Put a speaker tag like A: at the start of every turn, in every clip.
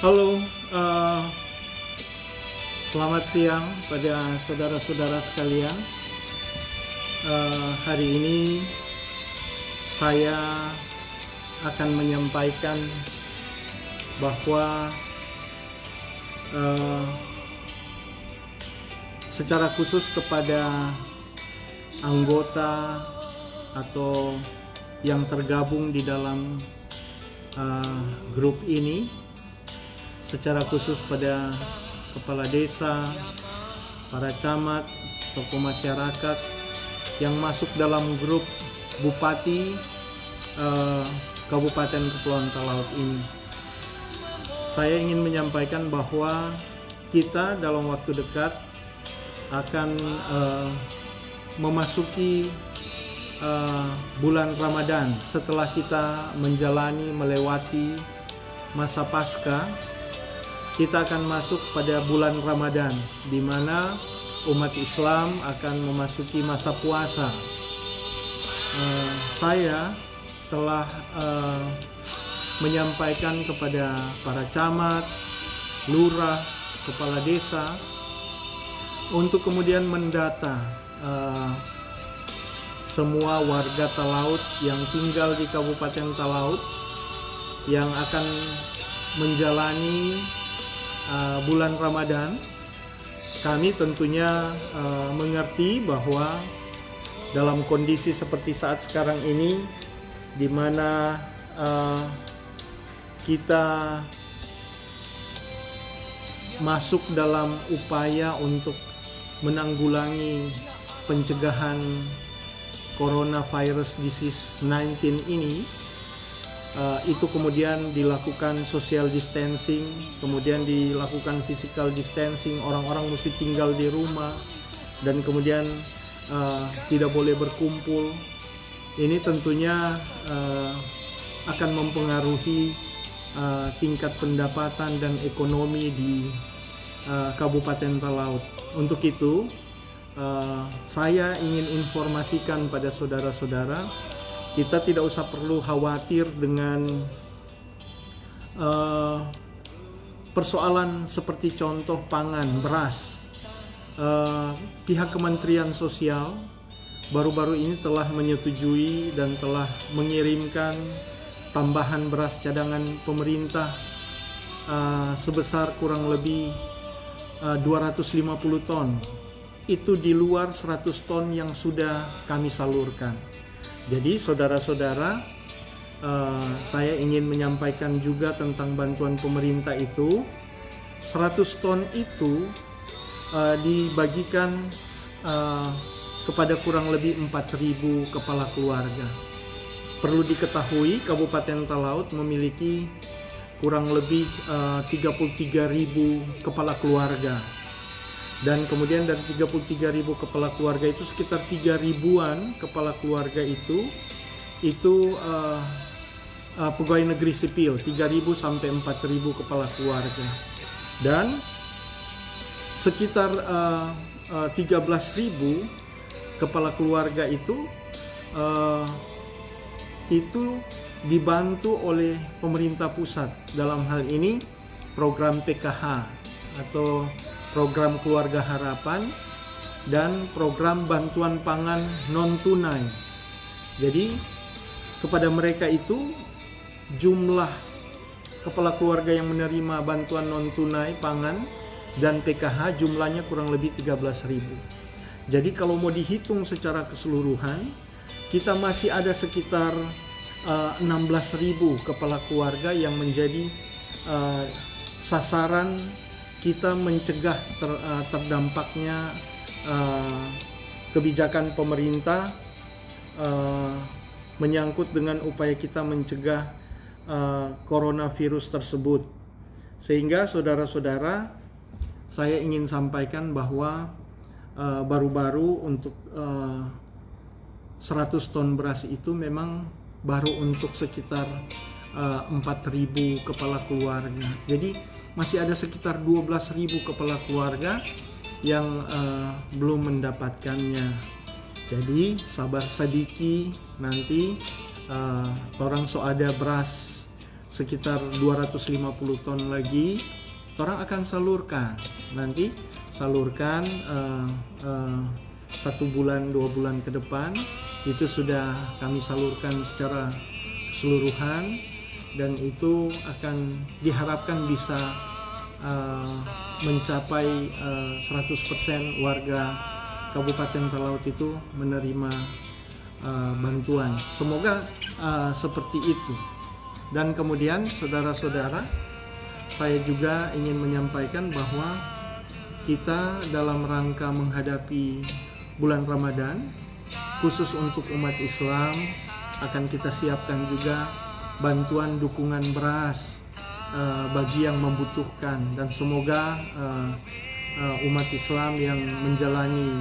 A: Halo, selamat siang pada saudara-saudara sekalian. Hari ini saya akan menyampaikan bahwa eh, secara khusus kepada anggota atau yang tergabung di dalam grup ini, secara khusus pada kepala desa, para camat, tokoh masyarakat yang masuk dalam grup Bupati Kabupaten Kepulauan Talaut ini. Saya ingin menyampaikan bahwa kita dalam waktu dekat akan memasuki bulan Ramadan. Setelah kita melewati masa Paskah, kita akan masuk pada bulan Ramadan, di mana umat Islam akan memasuki masa puasa. Saya telah menyampaikan kepada para camat, lurah, kepala desa untuk kemudian mendata semua warga Talaut yang tinggal di Kabupaten Talaut yang akan menjalani bulan Ramadan. Kami tentunya mengerti bahwa dalam kondisi seperti saat sekarang ini, di mana kita masuk dalam upaya untuk menanggulangi pencegahan coronavirus disease 19 ini, itu kemudian dilakukan social distancing, kemudian dilakukan physical distancing, orang-orang mesti tinggal di rumah, dan kemudian tidak boleh berkumpul. Ini tentunya akan mempengaruhi tingkat pendapatan dan ekonomi di Kabupaten Talaut. Untuk itu, saya ingin informasikan pada saudara-saudara, kita tidak usah perlu khawatir dengan persoalan seperti contoh pangan, beras. Pihak Kementerian Sosial baru-baru ini telah menyetujui dan telah mengirimkan tambahan beras cadangan pemerintah sebesar kurang lebih 250 ton. Itu di luar 100 ton yang sudah kami salurkan. Jadi saudara-saudara, saya ingin menyampaikan juga tentang bantuan pemerintah itu. 100 ton itu dibagikan kepada kurang lebih 4.000 kepala keluarga. Perlu diketahui, Kabupaten Talaut memiliki kurang lebih 33.000 kepala keluarga. Dan kemudian dari 33.000 kepala keluarga itu sekitar 3.000-an kepala keluarga itu pegawai negeri sipil, 3.000 sampai 4.000 kepala keluarga. Dan sekitar 13.000 kepala keluarga itu dibantu oleh pemerintah pusat. Dalam hal ini program PKH atau program Keluarga Harapan dan program bantuan pangan non tunai. Jadi kepada mereka itu jumlah kepala keluarga yang menerima bantuan non tunai pangan dan PKH jumlahnya kurang lebih 13.000. Jadi kalau mau dihitung secara keseluruhan, kita masih ada sekitar 16.000 kepala keluarga yang menjadi sasaran kita mencegah terdampaknya kebijakan pemerintah menyangkut dengan upaya kita mencegah coronavirus tersebut. Sehingga saudara-saudara, saya ingin sampaikan bahwa baru-baru untuk 100 ton beras itu memang baru untuk sekitar 4.000 kepala keluarga. Jadi masih ada sekitar 12.000 kepala keluarga yang belum mendapatkannya. Jadi sabar sedikit, nanti orang so ada beras sekitar 250 ton lagi, orang akan salurkan. Nanti salurkan 1 bulan 2 bulan ke depan itu sudah kami salurkan secara keseluruhan, dan itu akan diharapkan bisa mencapai 100% warga Kabupaten Talaut itu menerima bantuan. Semoga seperti itu. Dan kemudian saudara-saudara, saya juga ingin menyampaikan bahwa kita dalam rangka menghadapi bulan Ramadan, khusus untuk umat Islam, akan kita siapkan juga bantuan dukungan beras bagi yang membutuhkan. Dan semoga umat Islam yang menjalani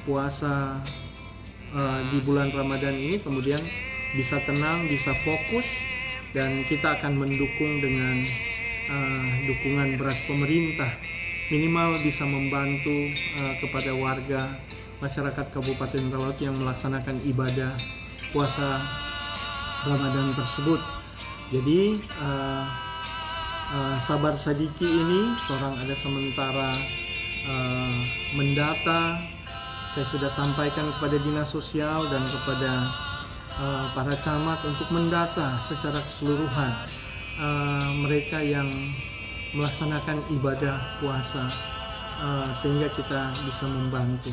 A: puasa di bulan Ramadan ini kemudian bisa tenang, bisa fokus, dan kita akan mendukung dengan dukungan beras pemerintah, minimal bisa membantu kepada warga masyarakat Kabupaten Talaut yang melaksanakan ibadah puasa Ramadan tersebut. Jadi sabar sadiki ini orang ada sementara mendata. Saya sudah sampaikan kepada dinas sosial dan kepada para camat untuk mendata secara keseluruhan mereka yang melaksanakan ibadah puasa, sehingga kita bisa membantu.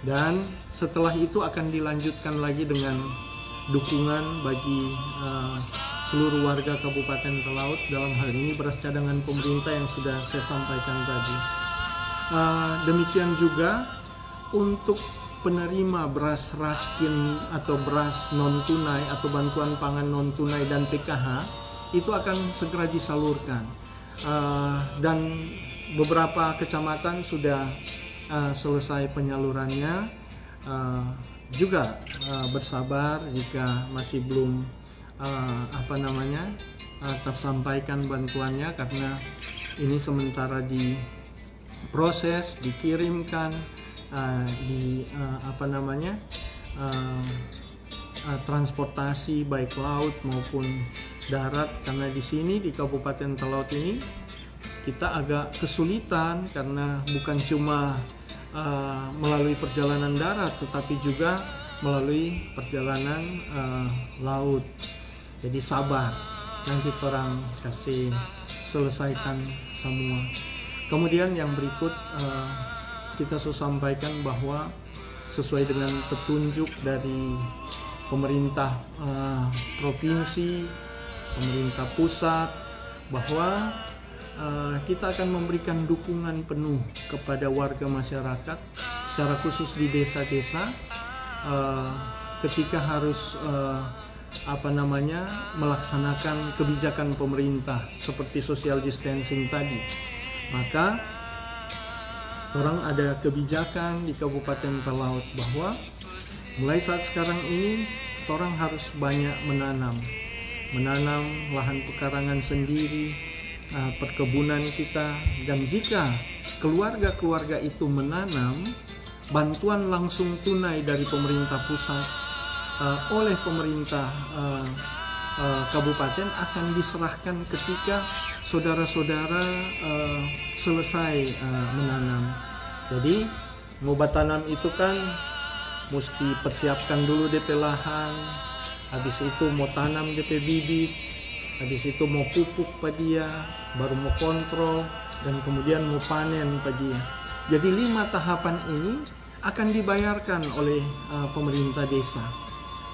A: Dan setelah itu akan dilanjutkan lagi dengan dukungan bagi seluruh warga Kabupaten Talaut, dalam hal ini beras cadangan pemerintah yang sudah saya sampaikan tadi. Demikian juga untuk penerima beras raskin atau beras non tunai atau bantuan pangan non tunai dan PKH itu akan segera disalurkan, dan beberapa kecamatan sudah selesai penyalurannya. Juga bersabar jika masih belum tersampaikan bantuannya, karena ini sementara diproses, dikirimkan transportasi baik laut maupun darat, karena di sini di Kabupaten Talaut ini kita agak kesulitan karena bukan cuma melalui perjalanan darat tetapi juga melalui perjalanan laut. Jadi sabar, nanti orang kasih selesaikan semua. Kemudian yang berikut kita sampaikan bahwa sesuai dengan petunjuk dari pemerintah provinsi, pemerintah pusat, bahwa kita akan memberikan dukungan penuh kepada warga masyarakat, secara khusus di desa-desa, ketika harus melaksanakan kebijakan pemerintah seperti social distancing tadi. Maka orang ada kebijakan di Kabupaten Talaut bahwa mulai saat sekarang ini orang harus banyak menanam lahan pekarangan sendiri, perkebunan kita. Dan jika keluarga-keluarga itu menanam, bantuan langsung tunai dari pemerintah pusat oleh pemerintah kabupaten akan diserahkan ketika saudara-saudara selesai menanam. Jadi mau tanam itu kan mesti persiapkan dulu DP lahan, habis itu mau tanam DP bibit, habis itu mau pupuk padia, baru mau kontrol, dan kemudian mau panen padia. Jadi 5 tahapan ini akan dibayarkan oleh pemerintah desa,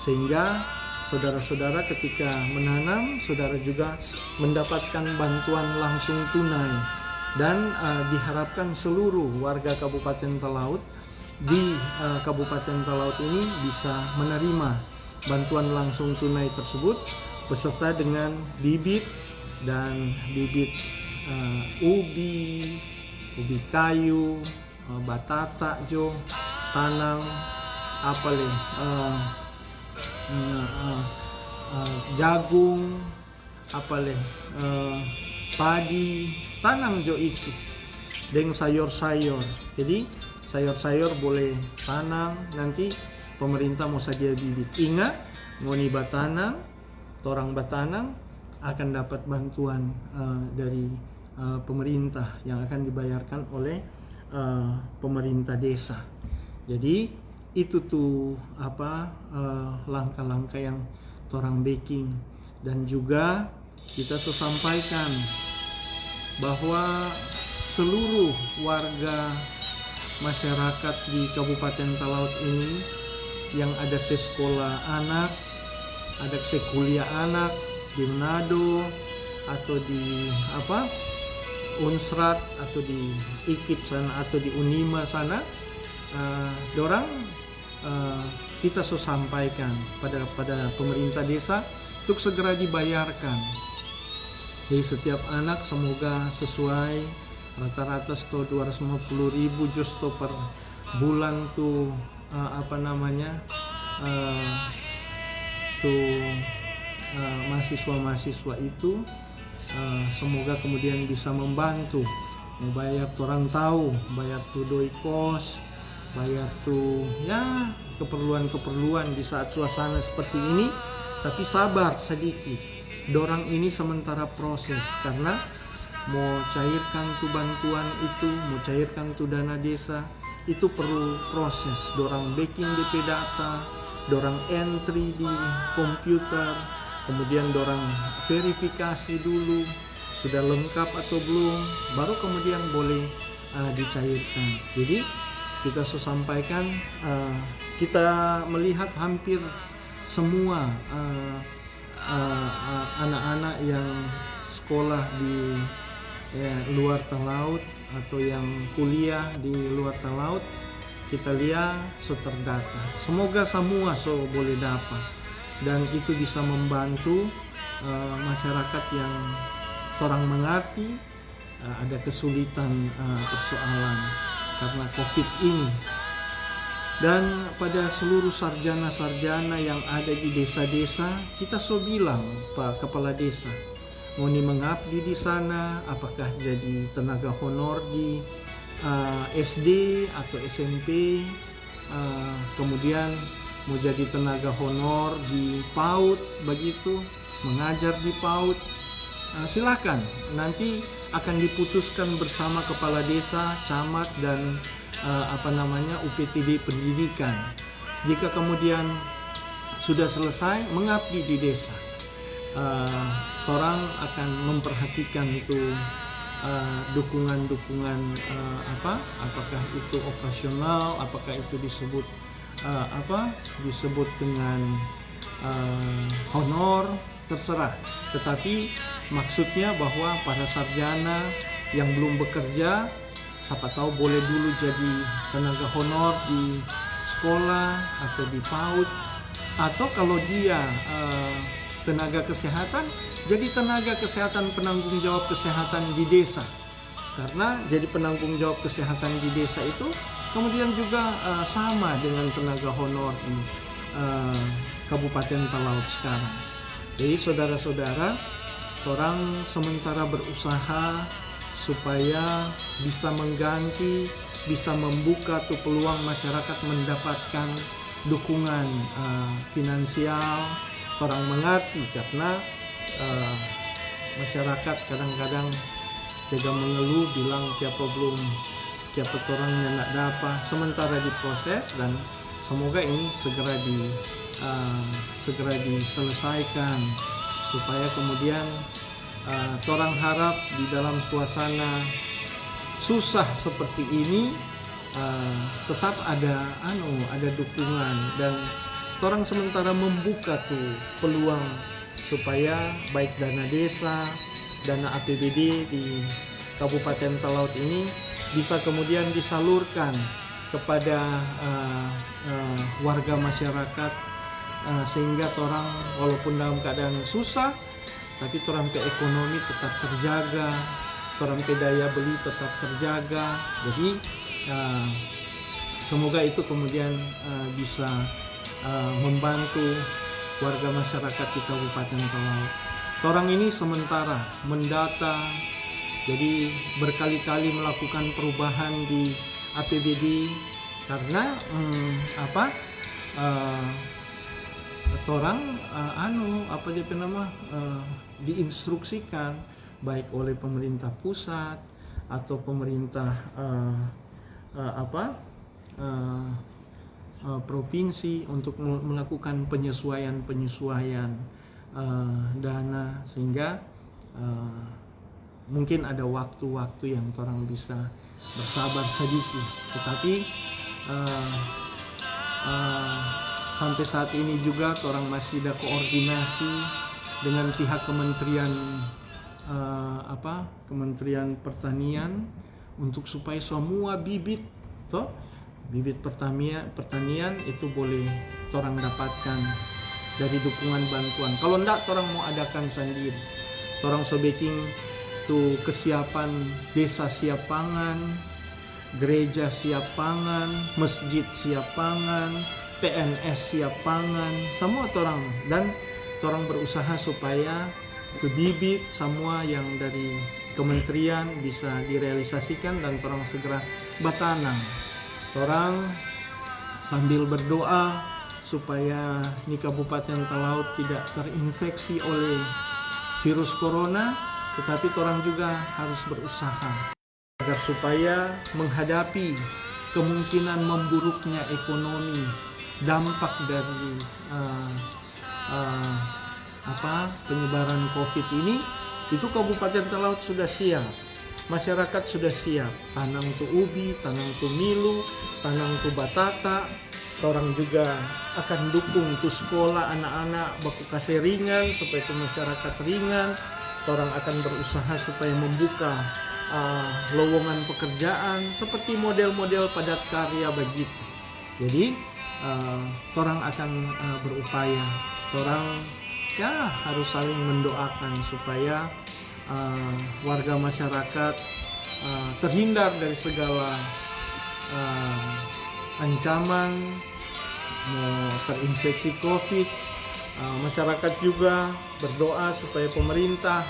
A: sehingga saudara-saudara ketika menanam, saudara juga mendapatkan bantuan langsung tunai. Dan diharapkan seluruh warga Kabupaten Talaut di Kabupaten Talaut ini bisa menerima bantuan langsung tunai tersebut, beserta dengan bibit dan bibit ubi kayu, batata jo, tanang jagung, padi, tanam jo itu dengan sayur-sayur. Jadi sayur-sayur boleh tanam, nanti pemerintah mau saja bibit. Ingat, ngoni batanang, torang batanang, akan dapat bantuan dari pemerintah yang akan dibayarkan oleh pemerintah desa. Jadi itu tuh langkah-langkah yang torang baking. Dan juga kita sampaikan bahwa seluruh warga masyarakat di Kabupaten Talaut ini yang ada sekolah anak, ada sekuliah anak di Manado atau di Unsrat atau di IKIP sana atau di Unima sana, kita sampaikan pada pemerintah desa untuk segera dibayarkan. Jadi setiap anak semoga sesuai rata-rata 250.000 justo per bulan tuh mahasiswa-mahasiswa itu semoga kemudian bisa membantu membayar orang tahu, bayar tuh doi kos, bayar tuh ya keperluan-keperluan di saat suasana seperti ini. Tapi sabar sedikit, dorang ini sementara proses, karena mau cairkan tuh bantuan itu, mau cairkan tuh dana desa itu perlu proses. Dorang backing DP data, dorang entry di komputer, kemudian dorang verifikasi dulu sudah lengkap atau belum, baru kemudian boleh dicairkan. Jadi kita sampaikan, kita melihat hampir semua anak-anak yang sekolah di luar Talaut atau yang kuliah di luar Talaut, kita lihat terdata. Semoga semua boleh dapat, dan itu bisa membantu masyarakat yang orang mengerti ada kesulitan persoalan karena COVID ini. Dan pada seluruh sarjana-sarjana yang ada di desa-desa, kita bilang Pak Kepala Desa, mau mengabdi di sana, apakah jadi tenaga honor di SD atau SMP, kemudian mau jadi tenaga honor di PAUD, begitu, mengajar di PAUD, silakan. Nanti akan diputuskan bersama kepala desa, camat, dan UPTD pendidikan. Jika kemudian sudah selesai mengabdi di desa, orang akan memperhatikan itu dukungan-dukungan apakah itu operasional, apakah itu disebut disebut dengan honor, terserah. Tetapi maksudnya bahwa para sarjana yang belum bekerja, siapa tahu boleh dulu jadi tenaga honor di sekolah atau di PAUD, atau kalau dia tenaga kesehatan, jadi tenaga kesehatan penanggung jawab kesehatan di desa. Karena jadi penanggung jawab kesehatan di desa itu kemudian juga sama dengan tenaga honor di Kabupaten Talaut sekarang. Jadi saudara-saudara, orang sementara berusaha supaya bisa mengganti, bisa membuka tuh peluang masyarakat mendapatkan dukungan finansial. Orang mengerti karena masyarakat kadang-kadang juga mengeluh, bilang tiap orangnya nak dapat, sementara diproses, dan semoga ini segera diselesaikan supaya kemudian orang harap di dalam suasana susah seperti ini tetap ada dukungan, dan orang sementara membuka tuh peluang supaya baik dana desa, dana APBD di Kabupaten Talaut ini bisa kemudian disalurkan kepada warga masyarakat, sehingga orang walaupun dalam keadaan susah, tapi orang ke ekonomi tetap terjaga, orang ke daya beli tetap terjaga. Jadi semoga itu kemudian bisa membantu warga masyarakat di Kabupaten Talaut. Orang ini sementara mendata, jadi berkali-kali melakukan perubahan di APBD karena orang diinstruksikan baik oleh pemerintah pusat atau pemerintah provinsi untuk melakukan penyesuaian dana, sehingga mungkin ada waktu-waktu yang orang bisa bersabar sedikit. Tetapi sampai saat ini juga orang masih ada koordinasi dengan pihak Kementerian Pertanian untuk supaya semua bibit pertanian itu boleh orang dapatkan dari dukungan bantuan. Kalau enggak, orang mau adakan sendiri. Orang sebaking tuh kesiapan desa siap pangan, gereja siap pangan, masjid siap pangan, PNS siap pangan, semua orang. Dan orang berusaha supaya itu bibit semua yang dari kementerian bisa direalisasikan dan orang segera batanang. Orang sambil berdoa supaya di Kabupaten Talaut tidak terinfeksi oleh virus corona, tetapi orang juga harus berusaha agar supaya menghadapi kemungkinan memburuknya ekonomi, dampak dari penyebaran COVID ini, itu Kabupaten Talaut sudah siap, masyarakat sudah siap, tanam tuh ubi, tanam tuh milu, tanam tuh batata. Orang juga akan dukung tuh sekolah anak-anak baku kasih ringan supaya tuh masyarakat ringan. Orang akan berusaha supaya membuka lowongan pekerjaan seperti model-model padat karya begitu. Jadi orang akan berupaya, orang ya harus saling mendoakan supaya warga masyarakat terhindar dari segala ancaman mau terinfeksi COVID. Masyarakat juga berdoa supaya pemerintah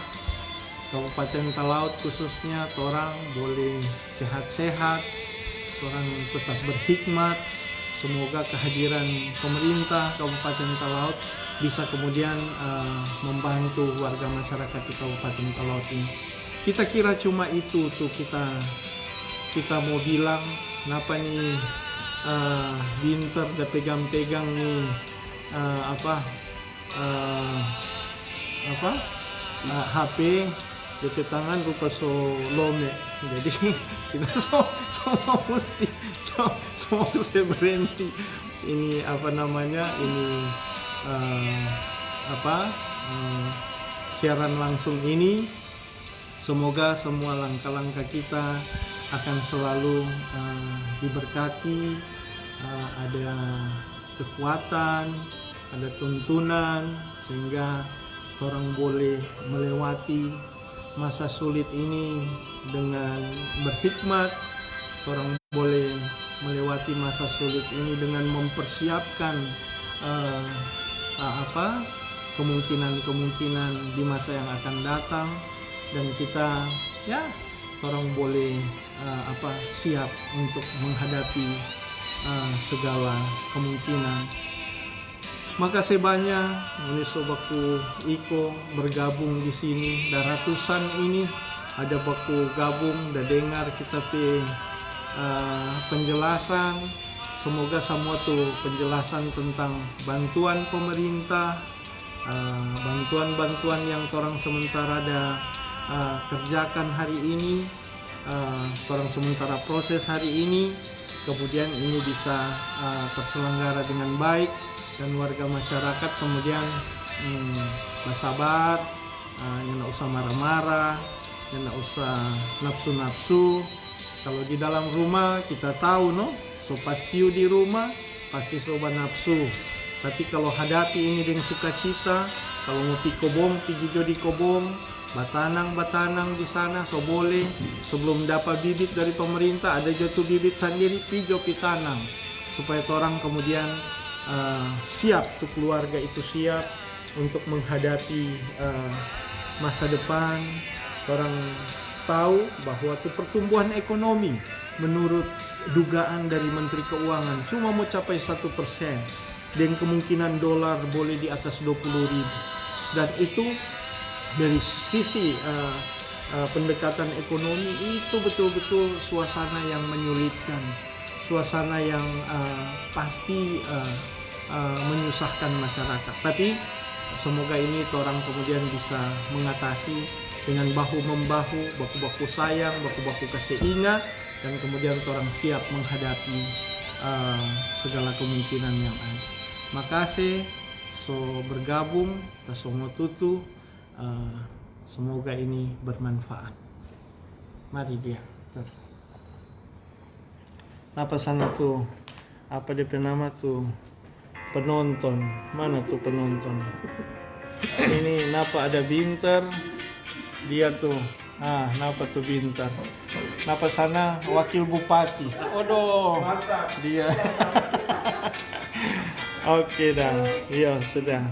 A: Kabupaten Talaut khususnya orang boleh sehat-sehat, orang tetap berhikmat. Semoga kehadiran pemerintah Kabupaten Talaut bisa kemudian membantu warga masyarakat di Kabupaten Talaut ini. Kita kira cuma itu tuh kita mau bilang, kenapa nih Binter udah pegang-pegang nih HP di tangan rupa so lome. Jadi kita semua mesti berhenti ini siaran langsung ini. Semoga semua langkah-langkah kita akan selalu diberkati, ada kekuatan, ada tuntunan, sehingga orang boleh melewati masa sulit ini dengan berhikmat. Orang boleh melewati masa sulit ini dengan mempersiapkan kemungkinan-kemungkinan di masa yang akan datang, dan kita orang boleh siap untuk menghadapi segala kemungkinan. Makasih banyak Uniso Baku Iko bergabung di sini. Dan ratusan ini ada baku gabung dan dengar kita penjelasan. Semoga semua tuh penjelasan tentang bantuan pemerintah, bantuan-bantuan yang orang sementara ada kerjakan hari ini, orang sementara proses hari ini, kemudian ini bisa terselenggara dengan baik. Dan warga masyarakat kemudian bersabar, nggak usah marah-marah, nggak usah nafsu-nafsu. Kalau di dalam rumah kita tahu so pasti di rumah pasti soba nafsu. Tapi kalau hadapi ini dengan sukacita, kalau mau pikobong, pergi di kobong, batanang di sana, so boleh. Sebelum dapat bibit dari pemerintah, ada jatuh bibit sendiri, pijo pitanam, supaya orang kemudian siap, tuh keluarga itu siap untuk menghadapi masa depan. Orang tahu bahwa tuh pertumbuhan ekonomi menurut dugaan dari Menteri Keuangan cuma mau capai 1%, dan kemungkinan dolar boleh di atas 20.000, dan itu dari sisi pendekatan ekonomi itu betul-betul suasana yang menyulitkan, suasana yang pasti menyusahkan masyarakat. Tapi semoga ini orang kemudian bisa mengatasi dengan bahu membahu, baku-baku sayang, baku-baku kasih ingat, dan kemudian orang siap menghadapi segala kemungkinan yang ada. Makasih so bergabung, tasongo tutu. Semoga ini bermanfaat. Mari dia. Apa sana tuh? Apa dia nama tuh? Penonton. Mana tuh penonton? Ini napa ada Binter? Dia tuh. Napa tuh Binter? Napa sana wakil bupati? Odoh. Dia. Oke dah. Iya, sudah.